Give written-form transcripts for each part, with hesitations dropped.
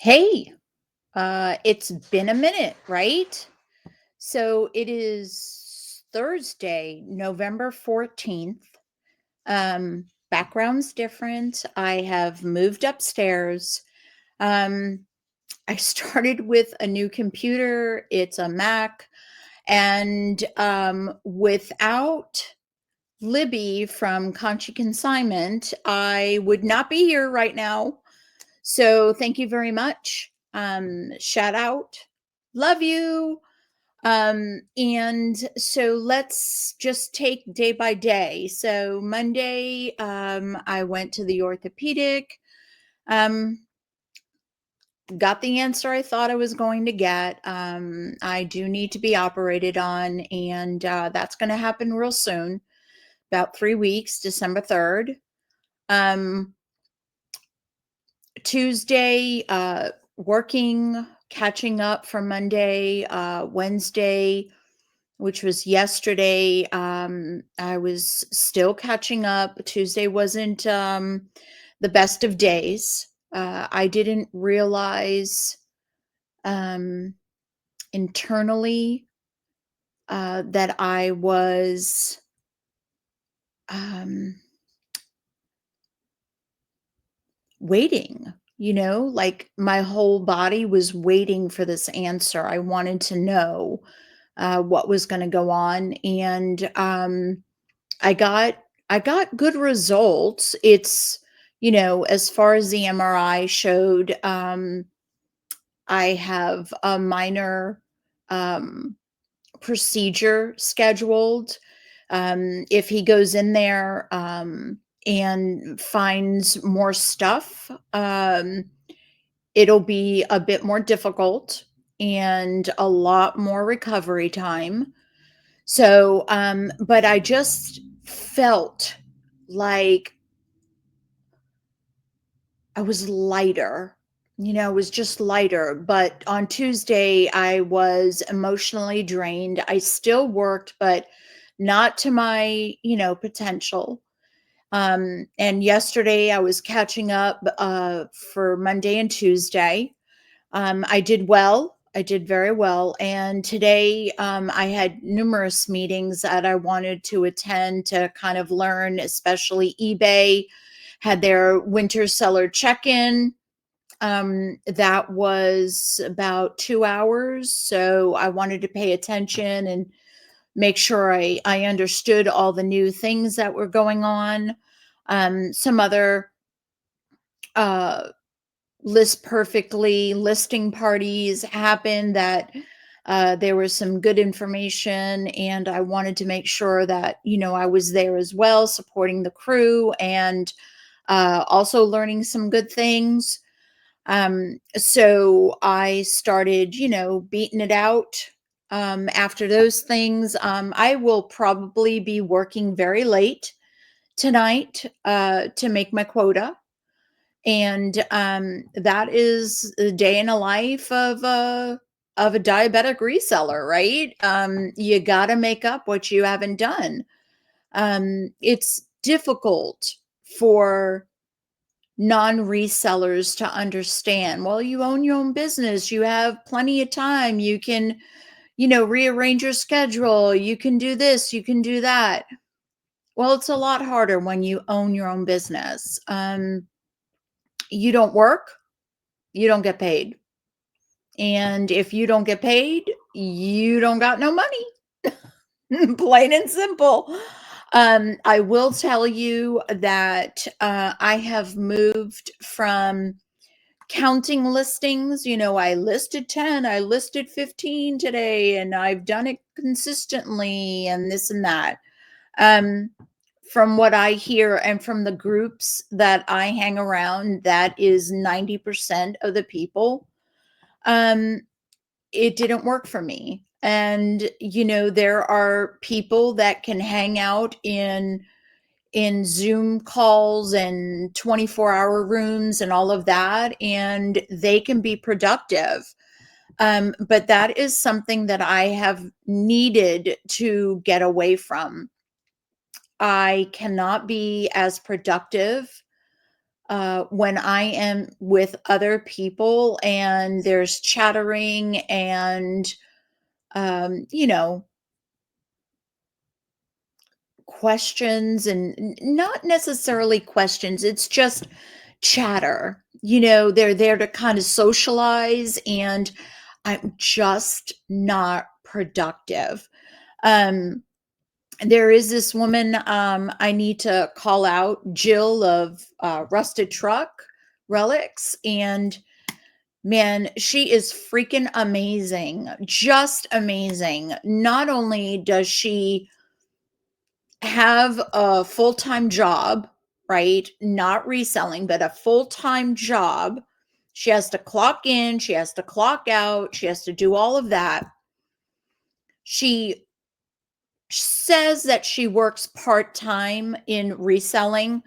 Hey, it's been a minute, right? So it is Thursday, November 14th. Background's different. I have moved upstairs. Um, I started with a new computer. It's a Mac. And without Libby from Conchi Consignment, I would not be here right now. So thank you very much. Shout out. Love you. And so let's just take day by day. So Monday, I went to the orthopedic, um, got the answer I thought I was going to get. I do need to be operated on, and that's going to happen real soon, about 3 weeks, December 3rd. Um, Tuesday, working, catching up from Monday, Wednesday, which was yesterday. I was still catching up. Tuesday wasn't the best of days. I didn't realize um, internally that I was um, waiting, like my whole body was waiting for this answer. I wanted to know what was going to go on, and I got I got good results. It's as far as the MRI showed, I have a minor um, procedure scheduled. If he goes in there and finds more stuff, it'll be a bit more difficult and a lot more recovery time. So, but I just felt like I was lighter. I was just lighter. But on Tuesday, I was emotionally drained. I still worked, but not to my, potential. And yesterday I was catching up for Monday and Tuesday. I did well. I did very well. And today I had numerous meetings that I wanted to attend to kind of learn, especially eBay had their winter seller check in. That was about 2 hours. So I wanted to pay attention and make sure I understood all the new things that were going on. Some other uh, list perfectly listing parties happened that there was some good information, and I wanted to make sure that I was there as well, supporting the crew and also learning some good things. So I started beating it out. After those things, I will probably be working very late tonight to make my quota, and that is a day in a life of a diabetic reseller, right? You got to make up what you haven't done. It's difficult for non-resellers to understand. Well, you own your own business, you have plenty of time, you can rearrange your schedule, you can do this, you can do that. Well, it's a lot harder when you own your own business. You don't work, you don't get paid. And if you don't get paid, you don't got no money. Plain and simple. I will tell you that I have moved from counting listings. I listed 10, I listed 15 today, and I've done it consistently, and this and that. Um, from what I hear and from the groups that I hang around, that is 90% of the people. Um, it didn't work for me. And there are people that can hang out in Zoom calls and 24-hour rooms and all of that, and they can be productive. But that is something that I have needed to get away from. I cannot be as productive when I am with other people and there's chattering and, you know, questions and not necessarily questions, it's just chatter. They're there to kind of socialize, and I'm just not productive. Um, there is this woman I need to call out, Jill of Rusted Truck Relics, and man, she is freaking amazing, just amazing. Not only does she have a full-time job, right? Not reselling, but a full-time job. She has to clock in, she has to clock out, she has to do all of that. She says that she works part-time in reselling.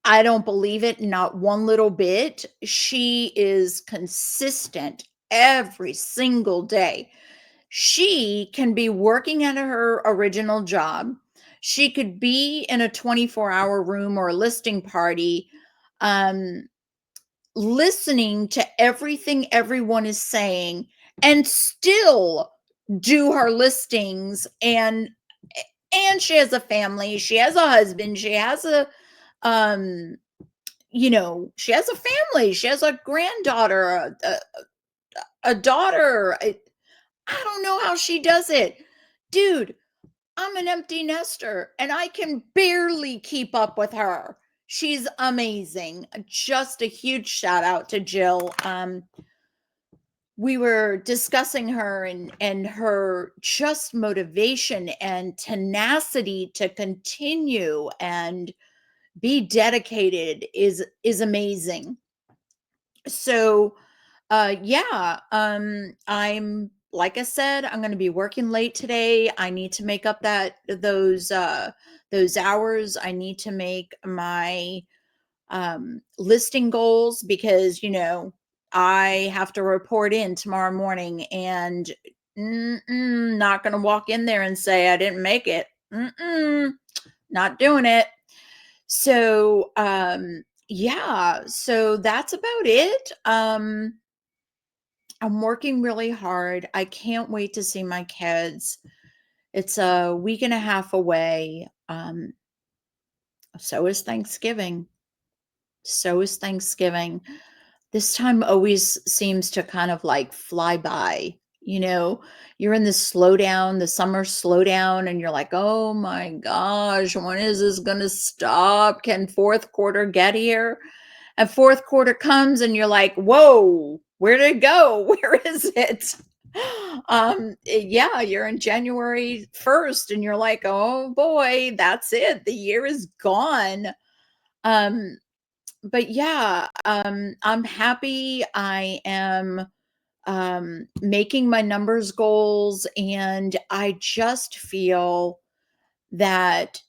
I don't believe it, not one little bit. She is consistent every single day. She can be working at her original job. She could be in a 24-hour room or a listing party, um, listening to everything everyone is saying and still do her listings. And she has a family, she has a husband, she has um she has a family, she has a granddaughter, a daughter. I don't know how she does it. Dude, I'm an empty nester and I can barely keep up with her. She's amazing. Just a huge shout out to Jill. We were discussing her and her just motivation and tenacity to continue and be dedicated is amazing. So yeah, I'm like I said, I'm going to be working late today. I need to make up those hours. I need to make my listing goals because, I have to report in tomorrow morning, and not going to walk in there and say I didn't make it. Not doing it. So, yeah, so that's about it. I'm working really hard. I can't wait to see my kids. It's a week and a half away. So is Thanksgiving. So is Thanksgiving. This time always seems to kind of like fly by. You're in this slowdown, the summer slowdown, and you're like, oh my gosh, when is this going to stop? Can fourth quarter get here? And fourth quarter comes and you're like, whoa, where did it go? Where is it? Yeah, you're in January 1st and you're like, oh boy, that's it. The year is gone. Um, but yeah, I'm happy. I am making my numbers goals, and I just feel that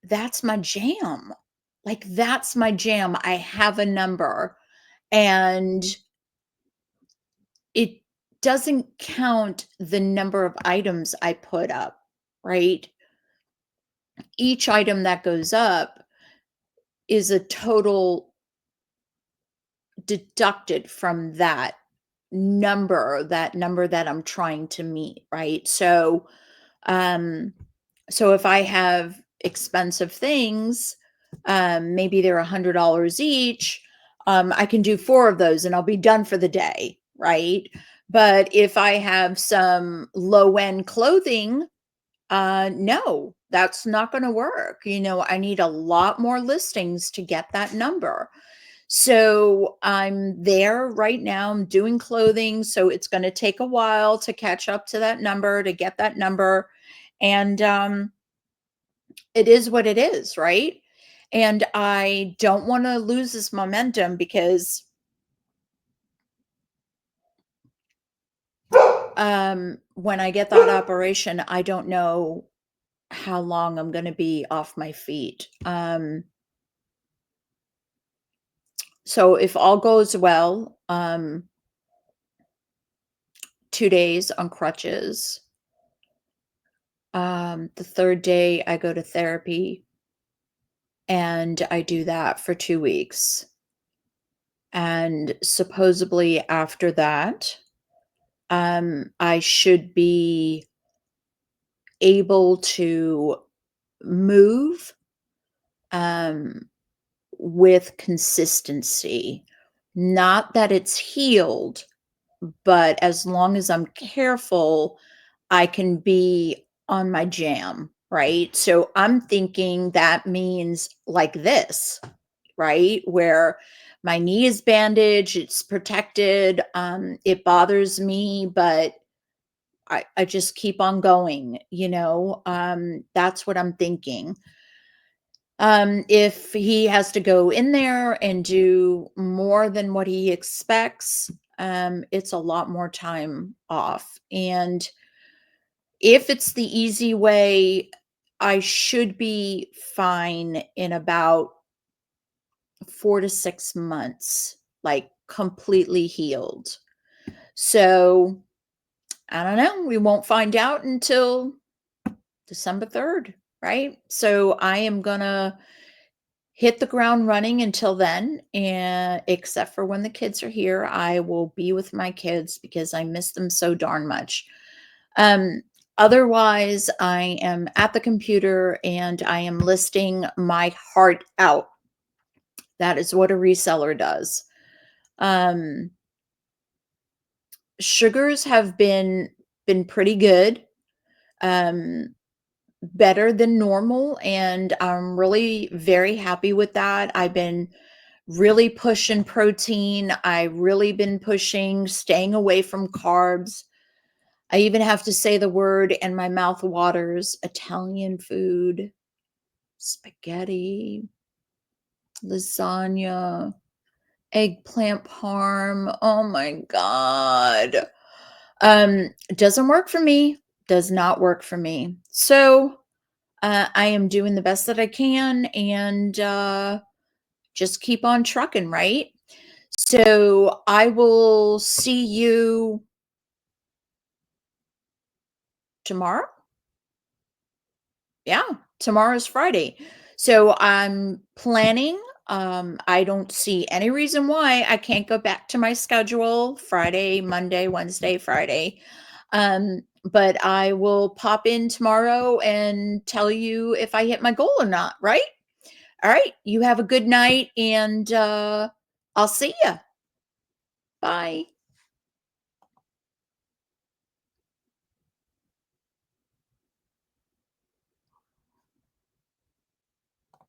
that's my jam. Like, that's my jam. I have a number, and it doesn't count the number of items I put up, right? Each item that goes up is a total deducted from that number that I'm trying to meet, right? Um, so if I have expensive things, maybe they're $100 each, I can do 4 of those and I'll be done for the day, right? But if I have some low-end clothing, no, that's not gonna work. I need a lot more listings to get that number. So I'm there right now. I'm doing clothing. So it's going to take a while to catch up to that number, to get that number. And it is what it is, right? And I don't want to lose this momentum because when I get that operation, I don't know how long I'm going to be off my feet. So if all goes well, 2 days on crutches. The third day I go to therapy and I do that for 2 weeks. And supposedly after that, I should be able to move, um, with consistency. Not that it's healed, but as long as I'm careful, I can be on my jam, right? So I'm thinking that means like this, right? Where my knee is bandaged, it's protected, it bothers me, but I just keep on going, that's what I'm thinking. If he has to go in there and do more than what he expects, it's a lot more time off. And if it's the easy way, I should be fine in about 4 to 6 months, like completely healed. So I don't know. We won't find out until December 3rd, right? So I am gonna hit the ground running until then, and except for when the kids are here, I will be with my kids because I miss them so darn much. Um, Otherwise, I am at the computer and I am listing my heart out. That is what a reseller does. Um, Sugars have been pretty good. Um, Better than normal, and I'm really very happy with that. I've been really pushing protein. I really been pushing staying away from carbs. I even have to say the word and my mouth waters. Italian food, spaghetti, lasagna, eggplant parm. Oh my god. Doesn't work for me. Does not work for me. So, I am doing the best that I can and just keep on trucking, right? So I will see you tomorrow. Yeah, tomorrow's Friday. So I'm planning. I don't see any reason why I can't go back to my schedule Friday, Monday, Wednesday, Friday. But I will pop in tomorrow and tell you if I hit my goal or not, right? All right. You have a good night and I'll see you. Bye.